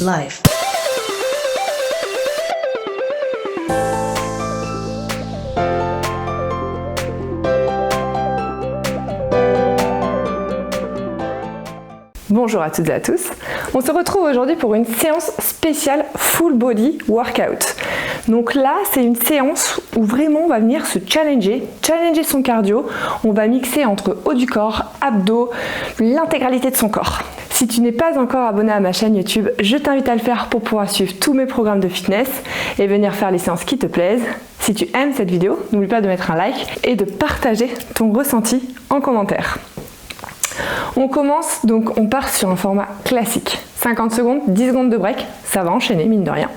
Life. Bonjour à toutes et à tous, on se retrouve aujourd'hui pour une séance spéciale full body workout. Donc là c'est une séance où vraiment on va venir se challenger son cardio, on va mixer entre haut du corps, abdos, l'intégralité de son corps. Si tu n'es pas encore abonné à ma chaîne YouTube, je t'invite à le faire pour pouvoir suivre tous mes programmes de fitness et venir faire les séances qui te plaisent. Si tu aimes cette vidéo, n'oublie pas de mettre un like et de partager ton ressenti en commentaire. On commence, donc on part sur un format classique. 50 secondes, 10 secondes de break, ça va enchaîner mine de rien.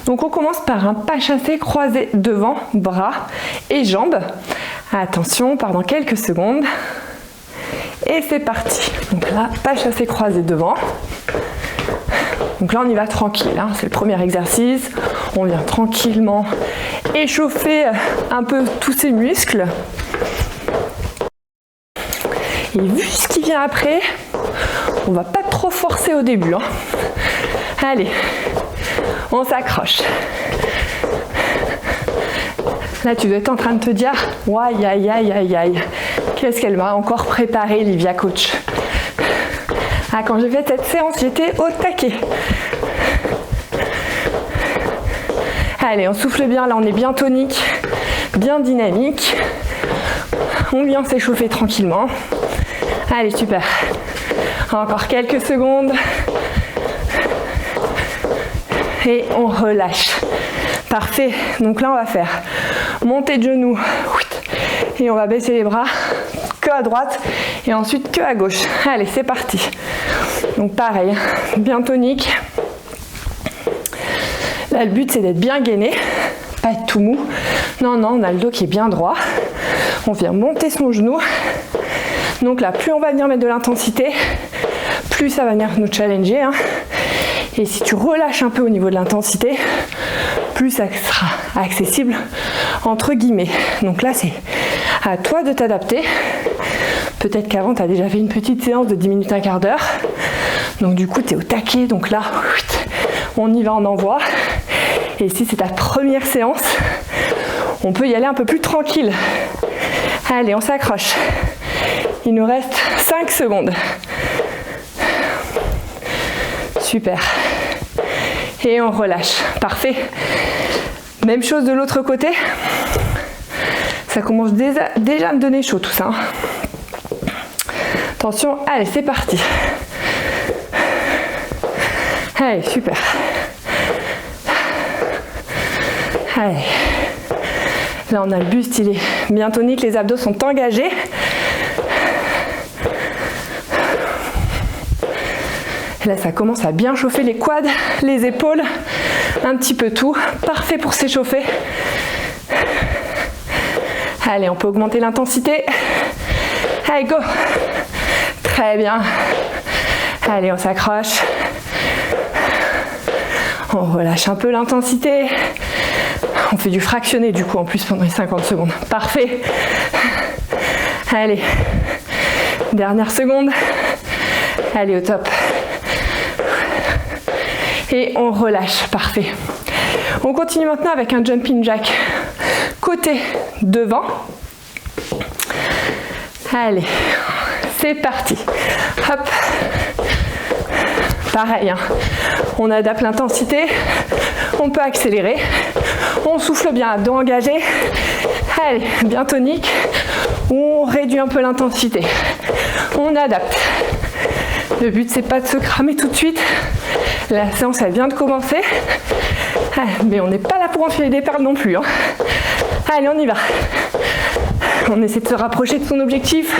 Donc on commence par un pas chassé croisé devant, bras et jambes. Attention, on part dans quelques secondes. Et c'est parti. Donc là, pas chassé croisé devant. Donc là on y va tranquille, hein. C'est le premier exercice. On vient tranquillement échauffer un peu tous ses muscles. Et vu ce qui vient après, on va pas trop forcer au début, hein. Allez, on s'accroche. Là, tu dois être en train de te dire, aïe, aïe, aïe, aïe, aïe, qu'est-ce qu'elle m'a encore préparé, Livia Coach. Ah, quand j'ai fait cette séance, j'étais au taquet. Allez, on souffle bien, là on est bien tonique, bien dynamique. On vient s'échauffer tranquillement. Allez, super. Encore quelques secondes. Et on relâche. Parfait. Donc là, on va faire montée de genoux. Et on va baisser les bras que à droite et ensuite que à gauche. Allez, c'est parti. Donc pareil, bien tonique. Là, le but, c'est d'être bien gainé. Pas être tout mou. Non, non, on a le dos qui est bien droit. On vient monter son genou. Donc là, plus on va venir mettre de l'intensité, plus ça va venir nous challenger, hein. Et si tu relâches un peu au niveau de l'intensité, plus ça sera accessible entre guillemets. Donc là, c'est à toi de t'adapter. Peut-être qu'avant, tu as déjà fait une petite séance de 10 minutes, un quart d'heure. Donc du coup, tu es au taquet. Donc là, on y va, on envoie. Et si c'est ta première séance, on peut y aller un peu plus tranquille. Allez, on s'accroche. Il nous reste 5 secondes. Super. Et on relâche. Parfait. Même chose de l'autre côté. Ça commence déjà à me donner chaud tout ça. Attention, allez, c'est parti. Allez, super. Allez. Là, on a le buste, il est bien tonique, les abdos sont engagés. Là, ça commence à bien chauffer les quads, les épaules, un petit peu tout. Parfait pour s'échauffer. Allez, on peut augmenter l'intensité. Allez, go! Très bien. Allez, on s'accroche. On relâche un peu l'intensité. On fait du fractionné du coup en plus pendant les 50 secondes. Parfait. Allez. Dernière seconde. Allez, au top. Et on relâche. Parfait. On continue maintenant avec un jumping jack. Côté devant. Allez. C'est parti. Hop. Pareil, hein. On adapte l'intensité. On peut accélérer. On souffle bien, abdos engagés. Allez, bien tonique. On réduit un peu l'intensité. On adapte. Le but, c'est pas de se cramer tout de suite. La séance, elle vient de commencer. Mais on n'est pas là pour enfiler des perles non plus, hein. Allez, on y va. On essaie de se rapprocher de son objectif.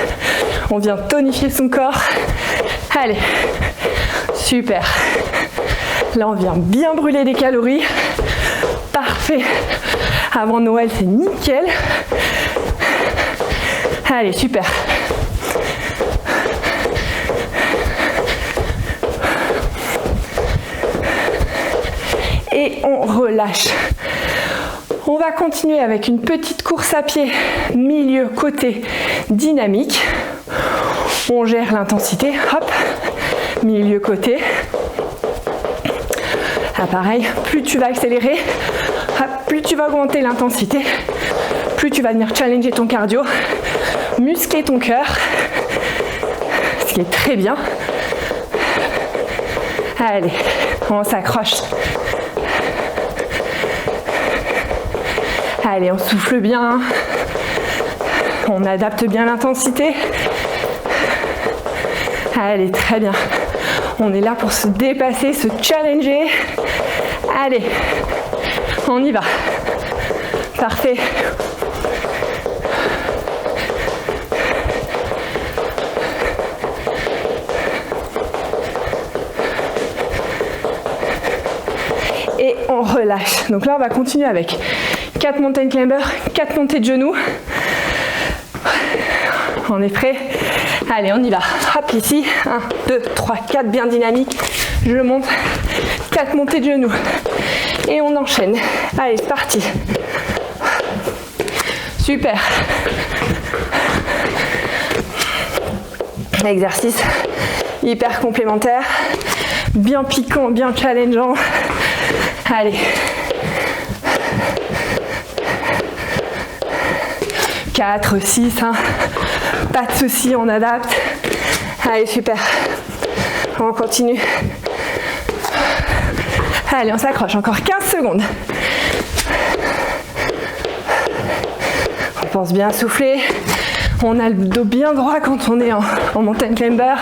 On vient tonifier son corps. Allez. Super. Là, on vient bien brûler des calories. Parfait. Avant Noël, c'est nickel. Allez, super. Et on relâche. On va continuer avec une petite course à pied, milieu, côté, dynamique. On gère l'intensité, hop, milieu, côté. Ah, pareil, plus tu vas accélérer, plus tu vas augmenter l'intensité, plus tu vas venir challenger ton cardio, muscler ton cœur, ce qui est très bien. Allez, on s'accroche. Allez, on souffle bien. On adapte bien l'intensité. Allez, très bien. On est là pour se dépasser, se challenger. Allez, on y va. Parfait. Et on relâche. Donc là, on va continuer avec 4 mountain climbers, 4 montées de genoux. On est prêt? Allez, on y va. Hop, ici. 1, 2, 3, 4, bien dynamique. Je monte. 4 montées de genoux. Et on enchaîne. Allez, c'est parti. Super. Exercice hyper complémentaire. Bien piquant, bien challengeant. Allez. 4, 6, hein. Pas de soucis, on adapte. Allez, super. On continue. Allez, on s'accroche. Encore 15 secondes. On pense bien à souffler. On a le dos bien droit quand on est en mountain climber.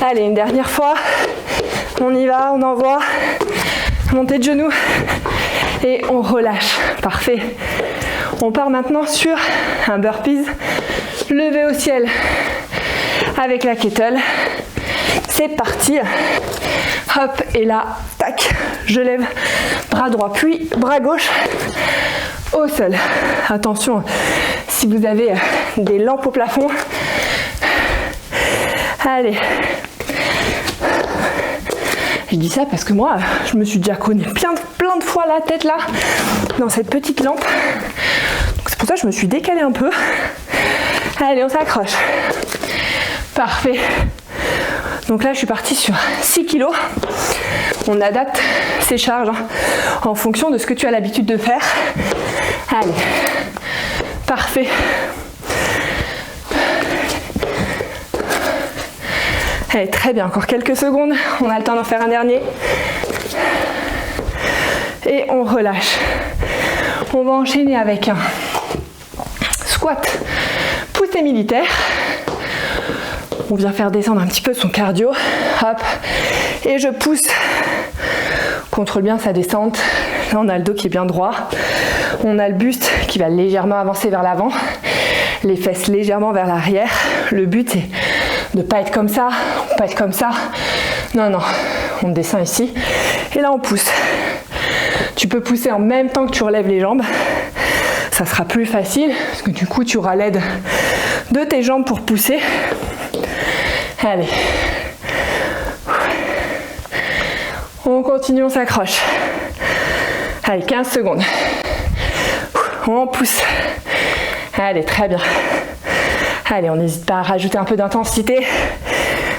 Allez, une dernière fois. On y va, on envoie. Montée de genoux. Et on relâche. Parfait. On part maintenant sur un burpees levé au ciel avec la kettle. C'est parti. Hop, et là, tac, je lève bras droit puis bras gauche au sol. Attention, si vous avez des lampes au plafond. Allez. Je dis ça parce que moi, je me suis déjà cogné plein de fois la tête là, dans cette petite lampe. Donc c'est pour ça que je me suis décalée un peu. Allez, on s'accroche. Parfait. Donc là, je suis partie sur 6 kg. On adapte ses charges en fonction de ce que tu as l'habitude de faire. Allez. Parfait. Allez, très bien. Encore quelques secondes. On a le temps d'en faire un dernier. Et on relâche. On va enchaîner avec un squat poussée militaire. On vient faire descendre un petit peu son cardio. Hop. Et je pousse. Contrôle bien sa descente. Là, on a le dos qui est bien droit. On a le buste qui va légèrement avancer vers l'avant. Les fesses légèrement vers l'arrière. Le but est de ne pas être comme ça, pas être comme ça. Non, non. On descend ici. Et là, on pousse. Tu peux pousser en même temps que tu relèves les jambes. Ça sera plus facile parce que du coup, tu auras l'aide de tes jambes pour pousser. Allez. On continue, on s'accroche. Allez, 15 secondes. On pousse. Allez, très bien. Allez, on n'hésite pas à rajouter un peu d'intensité.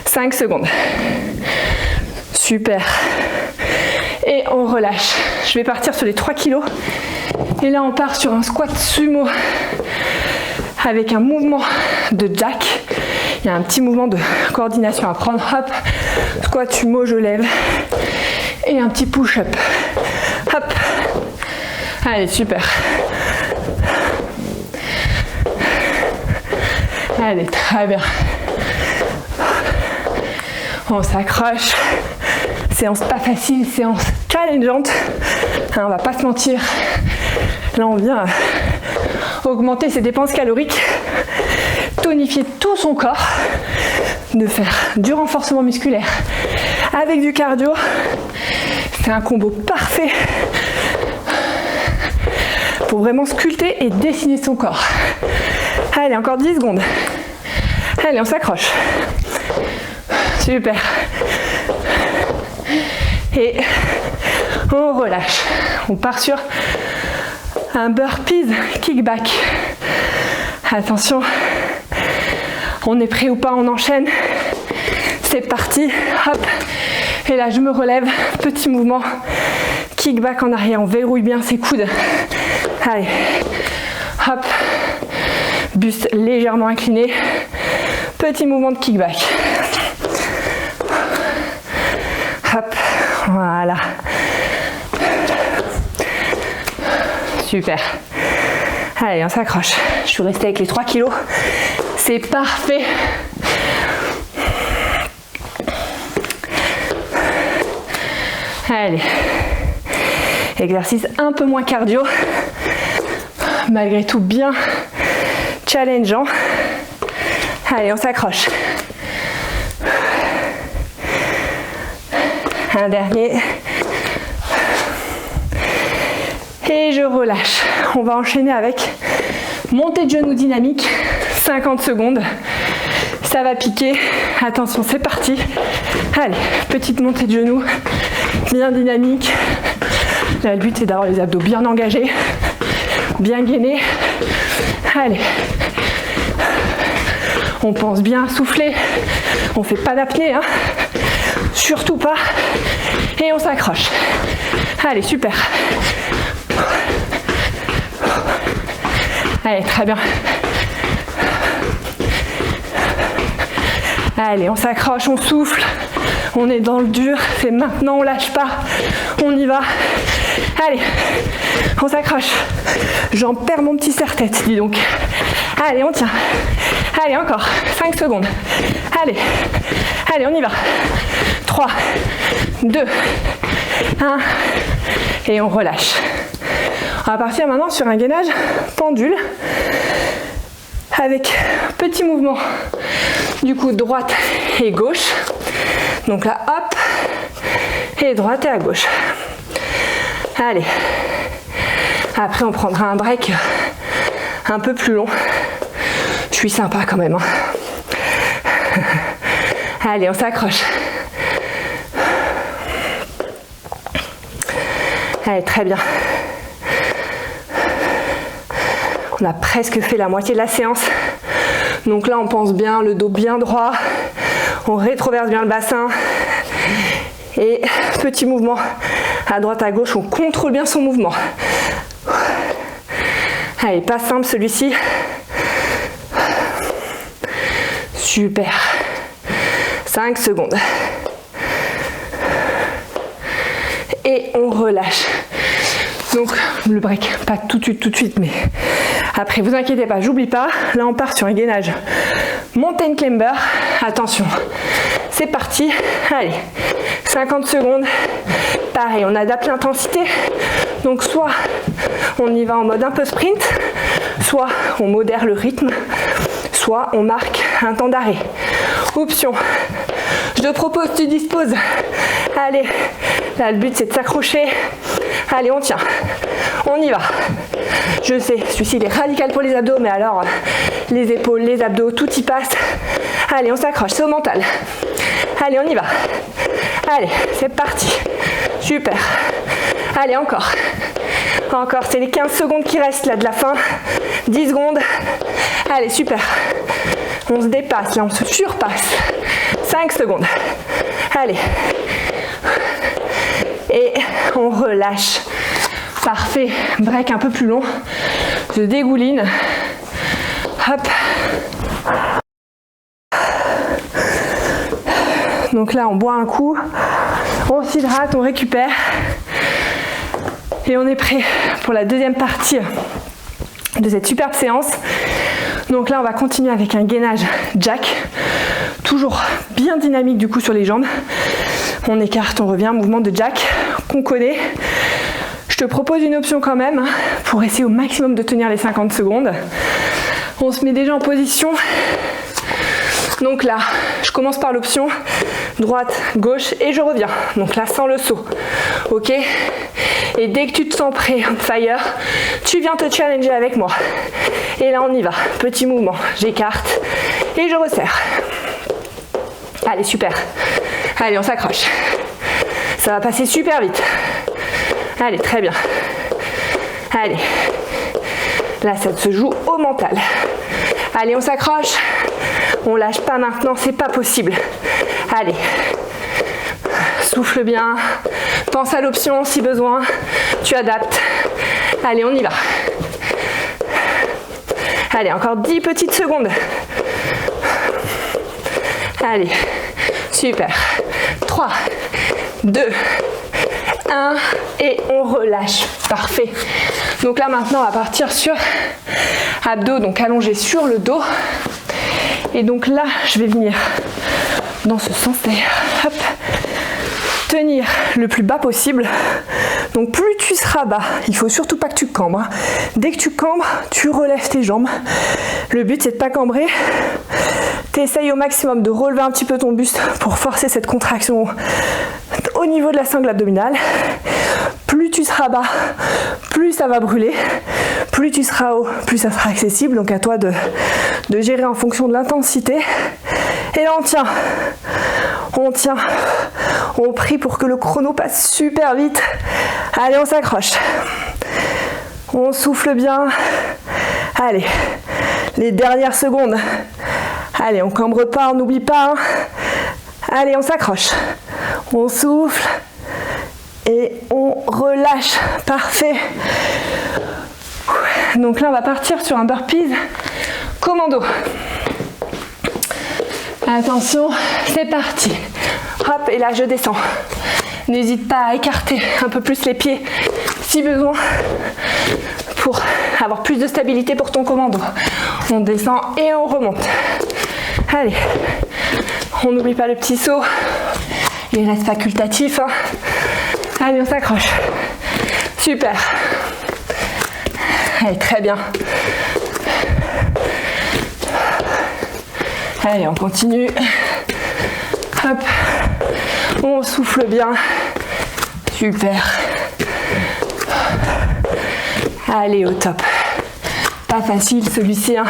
5 secondes. Super. Et on relâche. Je vais partir sur les 3 kg. Et là, on part sur un squat sumo avec un mouvement de jack. Il y a un petit mouvement de coordination à prendre. Hop, squat sumo, je lève. Et un petit push-up. Hop. Allez, super. Allez, très bien. On s'accroche. Séance pas facile, séance challengeante. On va pas se mentir. Là, on vient augmenter ses dépenses caloriques, tonifier tout son corps, de faire du renforcement musculaire avec du cardio. C'est un combo parfait pour vraiment sculpter et dessiner son corps. Allez, encore 10 secondes. Allez, on s'accroche. Super. Et on relâche. On part sur un burpees kickback. Attention. On est prêt ou pas, on enchaîne. C'est parti. Hop. Et là, je me relève. Petit mouvement Kickback en arrière, on verrouille bien ses coudes. Allez, hop, buste légèrement incliné. Petit mouvement de kickback. Hop, voilà. Super. Allez, on s'accroche. Je suis restée avec les 3 kilos. C'est parfait. Allez. Exercice un peu moins cardio. Malgré tout bien challengeant. Allez, on s'accroche. Un dernier. Et je relâche. On va enchaîner avec montée de genoux dynamique. 50 secondes. Ça va piquer. Attention, c'est parti. Allez, petite montée de genoux. Bien dynamique. Là, le but, c'est d'avoir les abdos bien engagés. Bien gainés. Allez. On pense bien à souffler. On fait pas d'apnée, hein. Surtout pas. Et on s'accroche. Allez, super. Allez, très bien. Allez, on s'accroche, on souffle. On est dans le dur. C'est maintenant, on lâche pas. On y va. Allez, on s'accroche. J'en perds mon petit serre-tête, dis donc. Allez, on tient. Allez, encore. 5 secondes. Allez. Allez, on y va. 3, 2, 1. Et on relâche. On va partir maintenant sur un gainage pendule. Avec petit mouvement du coup droite et gauche. Donc là, hop. Et droite et à gauche. Allez. Après, on prendra un break un peu plus long. Je suis sympa quand même. Hein. Allez, on s'accroche. Allez, très bien. On a presque fait la moitié de la séance. Donc là, on pense bien, le dos bien droit. On rétroverse bien le bassin. Et petit mouvement à droite, à gauche. On contrôle bien son mouvement. Allez, pas simple celui-ci. Super. 5 secondes. Et on relâche. Donc le break, pas tout de suite, mais après, vous inquiétez pas, j'oublie pas. Là, on part sur un gainage mountain climber. Attention, c'est parti. Allez, 50 secondes. Pareil, on adapte l'intensité. Donc soit on y va en mode un peu sprint, soit on modère le rythme, soit on marque un temps d'arrêt. Option. Je te propose, tu disposes. Allez, là le but c'est de s'accrocher. Allez, on tient. On y va. Je sais, celui-ci il est radical pour les abdos, mais alors les épaules, les abdos, tout y passe. Allez, on s'accroche, c'est au mental. Allez, on y va. Allez, c'est parti. Super. Allez, encore. Encore, c'est les 15 secondes qui restent là de la fin. 10 secondes. Allez, super. On se dépasse, là, on se surpasse. 5 secondes. Allez. Et on relâche. Parfait. Break un peu plus long. Je dégouline. Hop. Donc là, on boit un coup. On s'hydrate, on récupère. Et on est prêt pour la deuxième partie de cette superbe séance. Donc là, on va continuer avec un gainage jack. Toujours bien dynamique du coup sur les jambes. On écarte, on revient, mouvement de jack qu'on connaît. Je te propose une option quand même pour essayer au maximum de tenir les 50 secondes. On se met déjà en position. Donc là, je commence par l'option droite, gauche et je reviens. Donc là, sans le saut. Ok ? Et dès que tu te sens prêt, on fire, tu viens te challenger avec moi. Et là, on y va. Petit mouvement. J'écarte et je resserre. Allez, super. Allez, on s'accroche. Ça va passer super vite. Allez, très bien. Allez. Là, ça se joue au mental. Allez, on s'accroche. On lâche pas maintenant, c'est pas possible. Allez. souffle bien. Pense à l'option si besoin. Tu adaptes. Allez, on y va. Allez, encore 10 petites secondes. Allez, super. 3, 2, 1 et on relâche. Parfait. Donc là maintenant on va partir sur abdos, donc allongé sur le dos. Et donc là je vais venir dans ce sens, hop, tenir le plus bas possible. Donc plus tu seras bas, il faut surtout pas que tu cambres. Dès que tu cambres, tu relèves tes jambes. Le but c'est de pas cambrer. Tu essayes au maximum de relever un petit peu ton buste pour forcer cette contraction au niveau de la sangle abdominale. Plus tu seras bas, plus ça va brûler. Plus tu seras haut, plus ça sera accessible. Donc à toi de gérer en fonction de l'intensité. Et là on tient, on prie pour que le chrono passe super vite. Allez, on s'accroche, on souffle bien. Allez, les dernières secondes. Allez, on cambre pas, on n'oublie pas. Allez, on s'accroche, on souffle et on relâche. Parfait. Donc là on va partir sur un burpees commando. Attention, c'est parti. Hop, et là je descends. N'hésite pas à écarter un peu plus les pieds si besoin pour avoir plus de stabilité pour ton commando. On descend et on remonte. Allez, on n'oublie pas le petit saut. Il reste facultatif. Hein. Allez, on s'accroche. Super. Allez, très bien. Allez, on continue. Hop. On souffle bien. Super. Allez, au top. Pas facile celui-ci. Hein.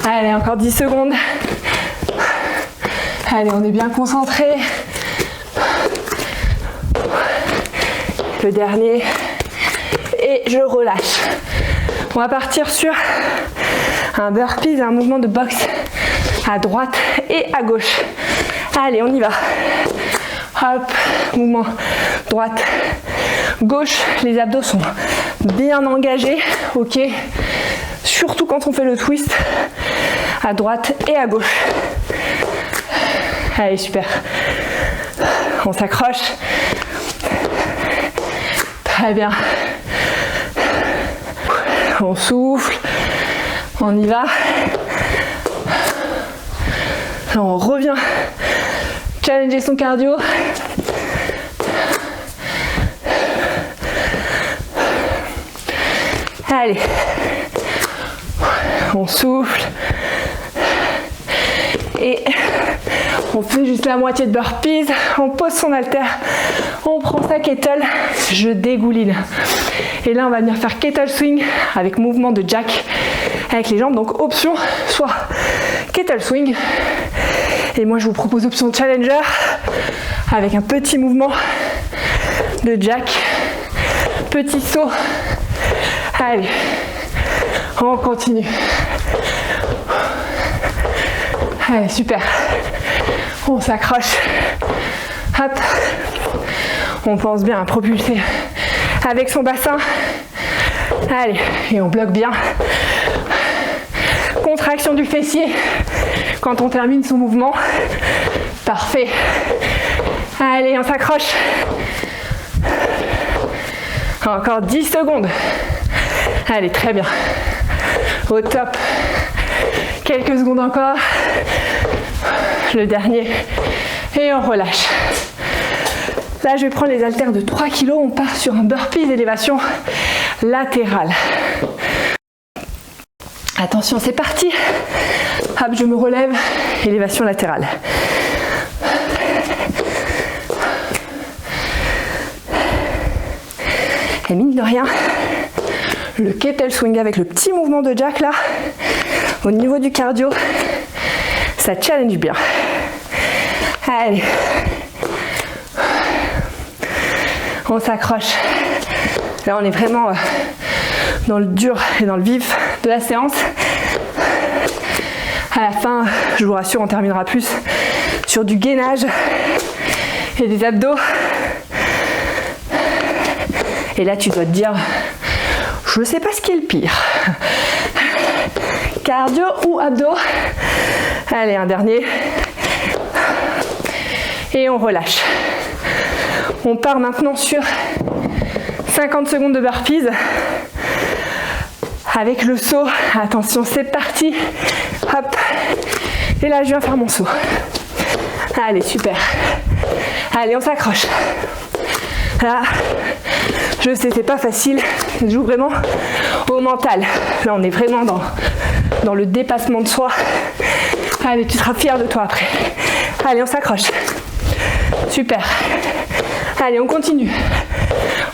Allez, encore 10 secondes. Allez, on est bien concentré. Le dernier. Et je relâche. On va partir sur un burpee, un mouvement de boxe à droite et à gauche. Allez, on y va. Hop, mouvement droite, gauche. Les abdos sont bien engagés, ok. Surtout quand on fait le twist à droite et à gauche. Allez, super. On s'accroche. Très bien. On souffle. On y va. Là, on revient. Challenger son cardio. Allez. On souffle. Et on fait juste la moitié de burpees. On pose son haltère. On prend sa kettle. Je dégouline. Et là, on va venir faire kettle swing avec mouvement de jack avec les jambes. Donc, option, soit kettle swing. Et moi, je vous propose option challenger avec un petit mouvement de jack. Petit saut. Allez, on continue. Allez, super. On s'accroche. Hop. On pense bien à propulser avec son bassin. Allez, et on bloque bien. Contraction du fessier quand on termine son mouvement. Parfait. Allez, on s'accroche. Encore 10 secondes. Allez, très bien. Au top. Quelques secondes encore. Le dernier. Et on relâche. Là, je vais prendre les haltères de 3 kg. On part sur un burpee d'élévation latérale. Attention, c'est parti. Hop, je me relève. Élévation latérale. Et mine de rien, le kettle swing avec le petit mouvement de jack là, au niveau du cardio, ça challenge bien. Allez. On s'accroche. Là, on est vraiment dans le dur et dans le vif de la séance. À la fin, je vous rassure, on terminera plus sur du gainage et des abdos. Et là, tu dois te dire, je ne sais pas ce qui est le pire. Cardio ou abdos. Allez, un dernier. Et on relâche. On part maintenant sur 50 secondes de burpees. Avec le saut. Attention, c'est parti. Hop. Et là, je viens faire mon saut. Allez, super. Allez, on s'accroche. Là, je sais, c'est pas facile. Je joue vraiment au mental. Là, on est vraiment dans le dépassement de soi. Allez, tu seras fier de toi après. Allez, on s'accroche. Super. Allez, on continue.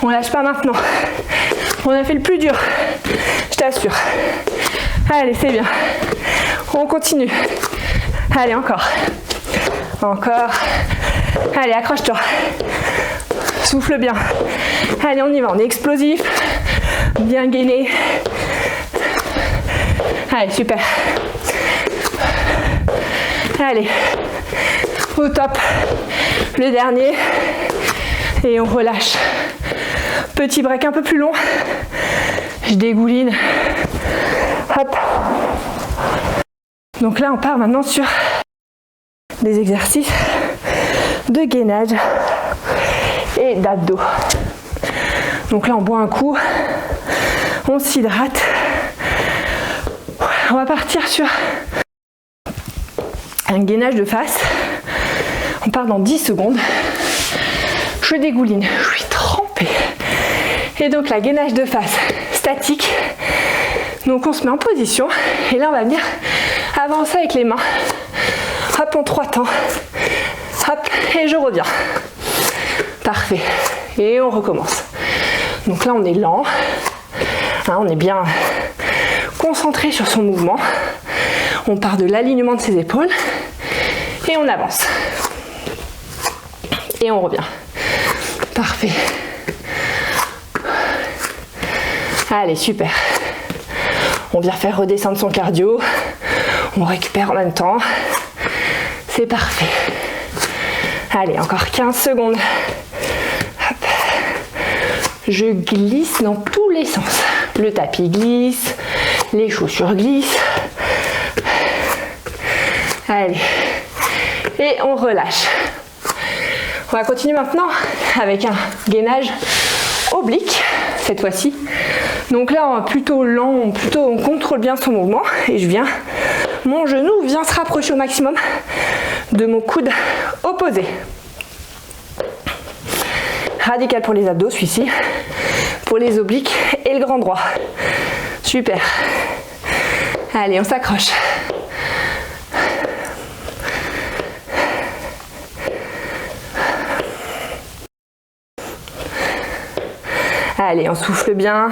On lâche pas maintenant. On a fait le plus dur. Je t'assure. Allez, c'est bien. On continue. Allez, encore. Encore. Allez, accroche-toi. Souffle bien. Allez, on y va. On est explosif. Bien gainé. Allez, super. Allez. Au top. Le dernier. Et on relâche. Petit break un peu plus long. Je dégouline. Hop. Donc là, on part maintenant sur des exercices de gainage et d'abdos. Donc là, on boit un coup. On s'hydrate. On va partir sur un gainage de face. On part dans 10 secondes. Je dégouline. Je suis trempée. Et donc la gainage de face statique. Donc on se met en position. Et là, on va venir avancer avec les mains. Hop, en 3 temps. Hop, et je reviens. Parfait. Et on recommence. Donc là, on est lent. Hein, on est bien concentré sur son mouvement. On part de l'alignement de ses épaules. Et on avance. Et on revient. Parfait. Allez, super. On vient faire redescendre son cardio. On récupère en même temps. C'est parfait. Allez, encore 15 secondes. Hop. Je glisse dans tous les sens. Le tapis glisse, les chaussures glissent. Allez. Et on relâche. On va continuer maintenant avec un gainage oblique, cette fois-ci. Donc là, plutôt lent, on contrôle bien son mouvement. Et mon genou vient se rapprocher au maximum de mon coude opposé. Radical pour les abdos, celui-ci. Pour les obliques et le grand droit. Super. Allez, on s'accroche. Allez, on souffle bien.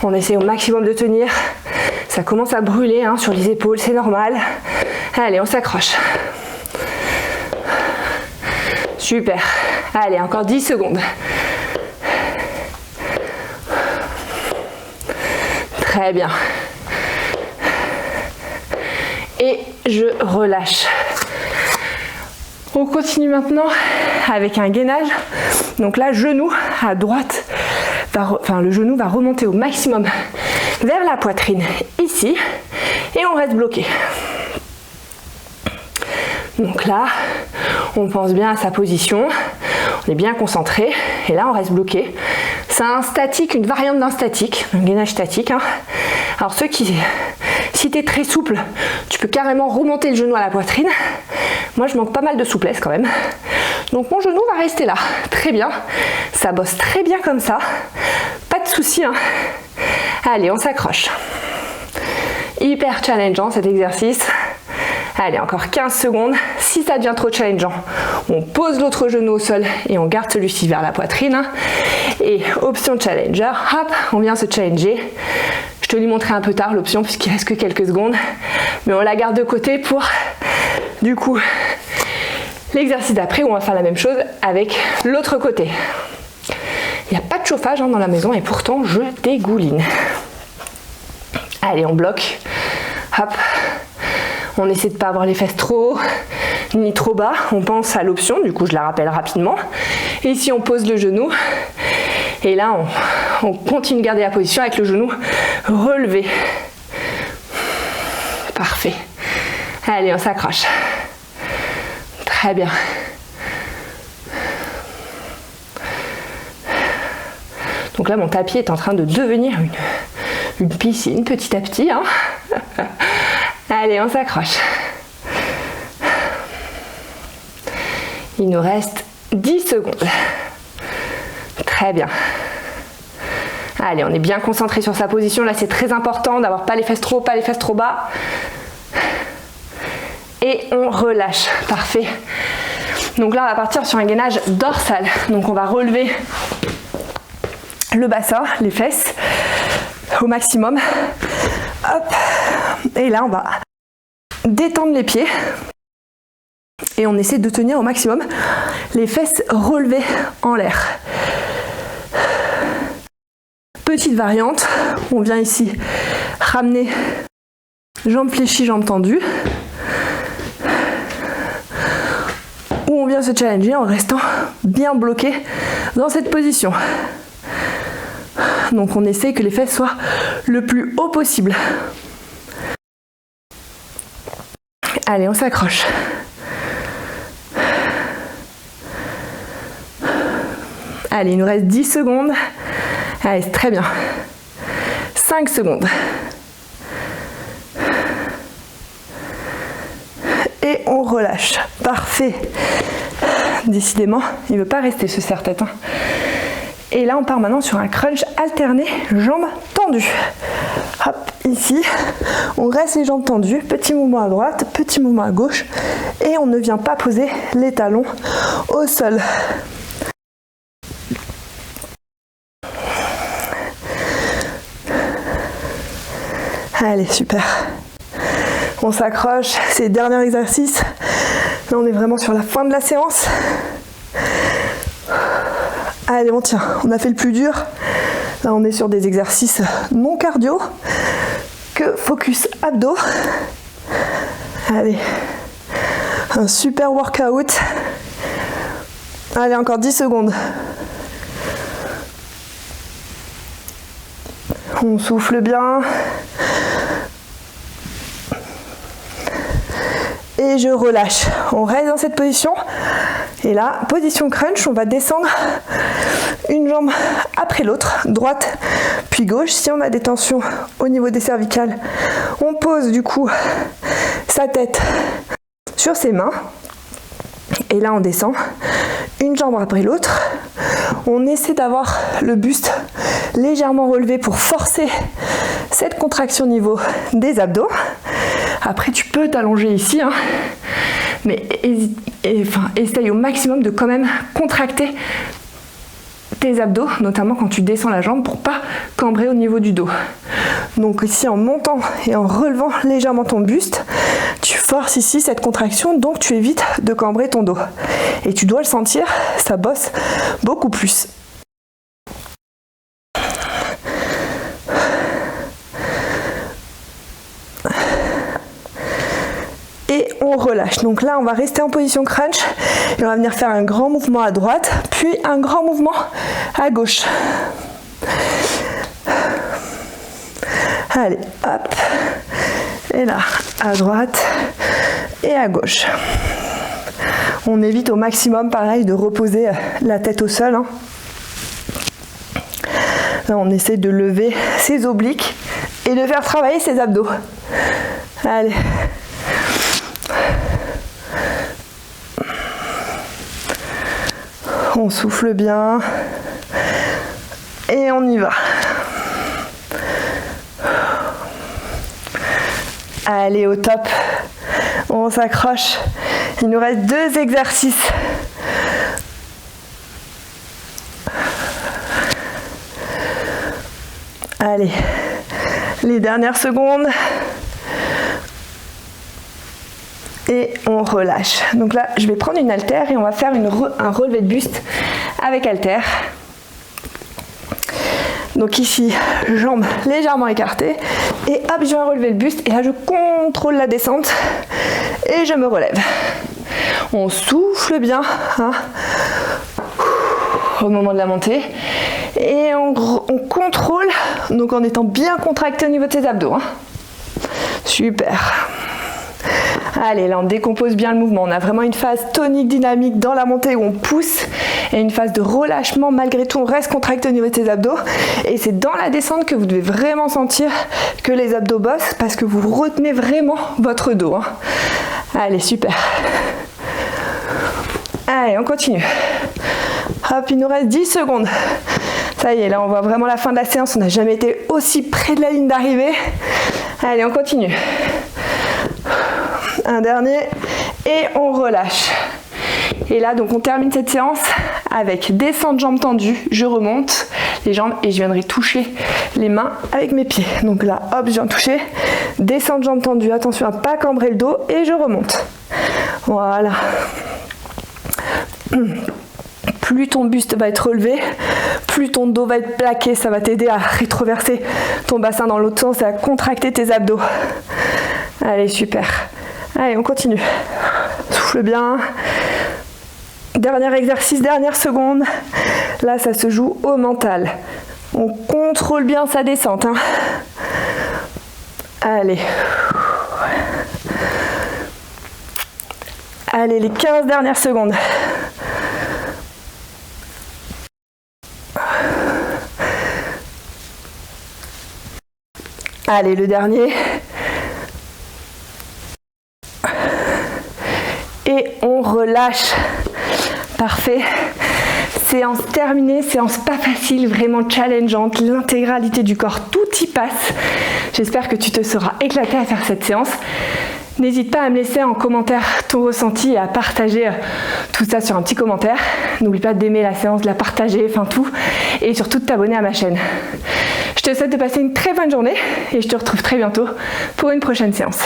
On essaie au maximum de tenir. Ça commence à brûler hein, sur les épaules, c'est normal. Allez, on s'accroche. Super. Allez, encore 10 secondes. Très bien. Et je relâche. On continue maintenant avec un gainage. Donc là, genou à droite, le genou va remonter au maximum vers la poitrine ici et on reste bloqué. Donc là, on pense bien à sa position, on est bien concentré et là on reste bloqué. C'est un statique, une variante d'un statique, un gainage statique. Hein. Alors si tu es très souple, tu peux carrément remonter le genou à la poitrine. Moi je manque pas mal de souplesse quand même. Donc mon genou va rester là, très bien. Ça bosse très bien comme ça, pas de souci. Hein. Allez, on s'accroche. Hyper challengeant cet exercice. Allez, encore 15 secondes. Si ça devient trop challengeant, on pose l'autre genou au sol et on garde celui-ci vers la poitrine. Et option challenger, hop, on vient se challenger. Je te l'ai montré un peu tard l'option puisqu'il reste que quelques secondes. Mais on la garde de côté pour, du coup, l'exercice d'après où on va faire la même chose avec l'autre côté. Il n'y a pas de chauffage dans la maison et pourtant je dégouline. Allez, on bloque. Hop. On essaie de ne pas avoir les fesses trop hauts. ni trop bas. On pense à l'option, du coup je la rappelle rapidement. Et ici on pose le genou. Et là on continue de garder la position avec le genou relevé. Parfait. Allez, on s'accroche. Très bien. Donc là, mon tapis est en train de devenir une piscine petit à petit. Hein. Allez, on s'accroche. Il nous reste 10 secondes. Très bien. Allez, on est bien concentré sur sa position. Là, c'est très important d'avoir pas les fesses trop haut, pas les fesses trop bas. Et on relâche. Parfait. Donc là, on va partir sur un gainage dorsal. Donc on va relever le bassin, les fesses au maximum. Hop. Et là, on va détendre les pieds. Et on essaie de tenir au maximum les fesses relevées en l'air. Petite variante, on vient ici ramener jambes fléchies, jambes tendues. Ou on vient se challenger en restant bien bloqué dans cette position. Donc on essaie que les fesses soient le plus haut possible. Allez, on s'accroche. Allez, il nous reste 10 secondes. Allez, c'est très bien. 5 secondes. Et on relâche. Parfait. Décidément, il ne veut pas rester ce serre-tête. Hein. Et là, on part maintenant sur un crunch alterné, jambes tendues. Hop, ici, on reste les jambes tendues. Petit mouvement à droite, petit mouvement à gauche. Et on ne vient pas poser les talons au sol. Allez, super. On s'accroche, c'est le dernier exercice. Là, on est vraiment sur la fin de la séance. Allez, on tient. On a fait le plus dur. Là, on est sur des exercices non cardio que focus abdos. Allez, un super workout. Allez, encore 10 secondes. On souffle bien. Et je relâche. On reste dans cette position. Et là, position crunch, on va descendre une jambe après l'autre, droite puis gauche. Si on a des tensions au niveau des cervicales, on pose du coup sa tête sur ses mains. Et là, on descend une jambe après l'autre. On essaie d'avoir le buste légèrement relevé pour forcer cette contraction au niveau des abdos. Après, tu peux t'allonger ici, hein, mais essaye au maximum de quand même contracter tes abdos, notamment quand tu descends la jambe pour pas cambrer au niveau du dos. Donc ici, en montant et en relevant légèrement ton buste, tu forces ici cette contraction, donc tu évites de cambrer ton dos. Et tu dois le sentir, ça bosse beaucoup plus. Et on relâche. Donc là, on va rester en position crunch et on va venir faire un grand mouvement à droite, puis un grand mouvement à gauche. Allez, hop. Et là, à droite et à gauche. On évite au maximum, pareil, de reposer la tête au sol. Hein. Là, on essaie de lever ses obliques et de faire travailler ses abdos. Allez. On souffle bien et on y va. Allez, au top. On s'accroche. Il nous reste 2 exercices. Allez, les dernières secondes. Et on relâche. Donc là, je vais prendre une haltère et on va faire un relevé de buste avec haltère. Donc ici, jambes légèrement écartées. Et hop, je viens relever le buste. Et là, je contrôle la descente. Et je me relève. On souffle bien hein, au moment de la montée. Et on contrôle, donc en étant bien contracté au niveau de ses abdos. Hein. Super. Allez, là on décompose bien le mouvement. On a vraiment une phase tonique dynamique dans la montée où on pousse et une phase de relâchement. Malgré tout, on reste contracté au niveau de ses abdos. Et c'est dans la descente que vous devez vraiment sentir que les abdos bossent parce que vous retenez vraiment votre dos. Hein. Allez, super. Allez, on continue. Hop, il nous reste 10 secondes. Ça y est, là on voit vraiment la fin de la séance. On n'a jamais été aussi près de la ligne d'arrivée. Allez, on continue. Un dernier et on relâche. Et là, donc on termine cette séance avec descente jambes tendues. Je remonte les jambes et je viendrai toucher les mains avec mes pieds. Donc là, hop, je viens toucher. Descente jambes tendues. Attention à ne pas cambrer le dos et je remonte. Voilà. Plus ton buste va être relevé, plus ton dos va être plaqué, ça va t'aider à rétroverser ton bassin dans l'autre sens et à contracter tes abdos. Allez, super. Allez, on continue. Souffle bien. Dernier exercice, dernière seconde. Là, ça se joue au mental. On contrôle bien sa descente. Hein. Allez. Allez, les 15 dernières secondes. Allez, le dernier. Et on relâche. Parfait. Séance terminée, séance pas facile, vraiment challengeante, l'intégralité du corps, tout y passe. J'espère que tu te seras éclaté à faire cette séance. N'hésite pas à me laisser en commentaire ton ressenti et à partager tout ça sur un petit commentaire. N'oublie pas d'aimer la séance, de la partager, enfin tout. Et surtout de t'abonner à ma chaîne. Je te souhaite de passer une très bonne journée et je te retrouve très bientôt pour une prochaine séance.